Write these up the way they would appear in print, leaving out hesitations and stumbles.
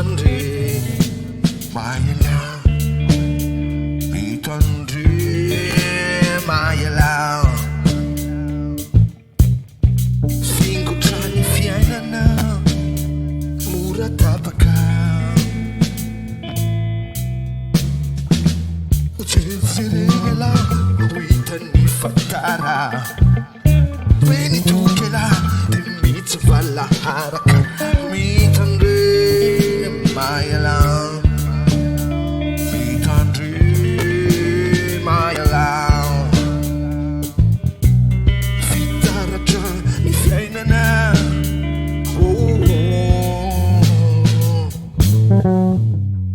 tanti, mai là, mi tanti, mai là. Fingo tra gli fiainana, mura tabaka. Uccelzirela, uitani fatara. Veni tu che la, dimmi tu valla haraka. Mi tandri, mai là. Mi tandri, mai là. Fitara già, mi fai nana.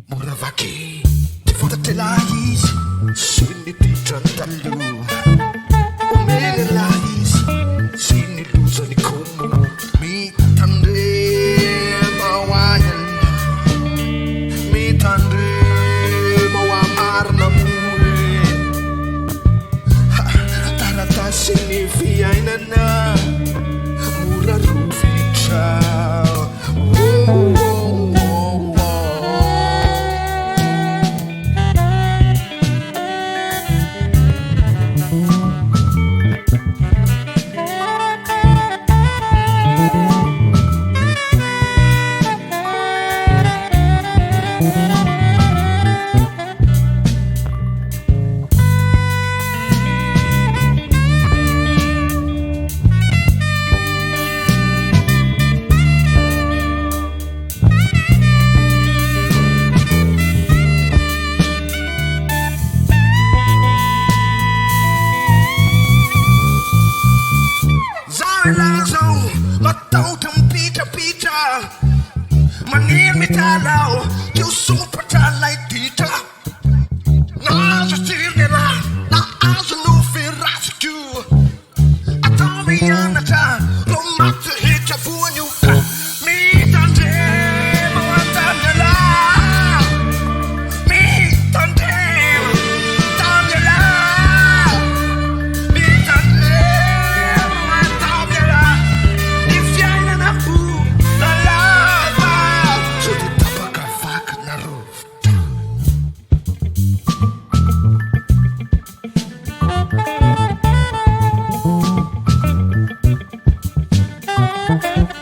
Muravaki, ti fate l'ais, sini ti trantaglio. Mele l'ais, sini l'usani come mi tandre mawayan, mi tandre mawamar na mure. Tarata sini fiay nana, mura ruficha. Matau tempita pita, manir mitalau, tu super talai tita. Na jasirnera, na azulu firasku. Atamiana ta, romata hita fuanyuka. Mi tante, mawatanyala. Mi tante, tanyala. Mi tante. Thank you.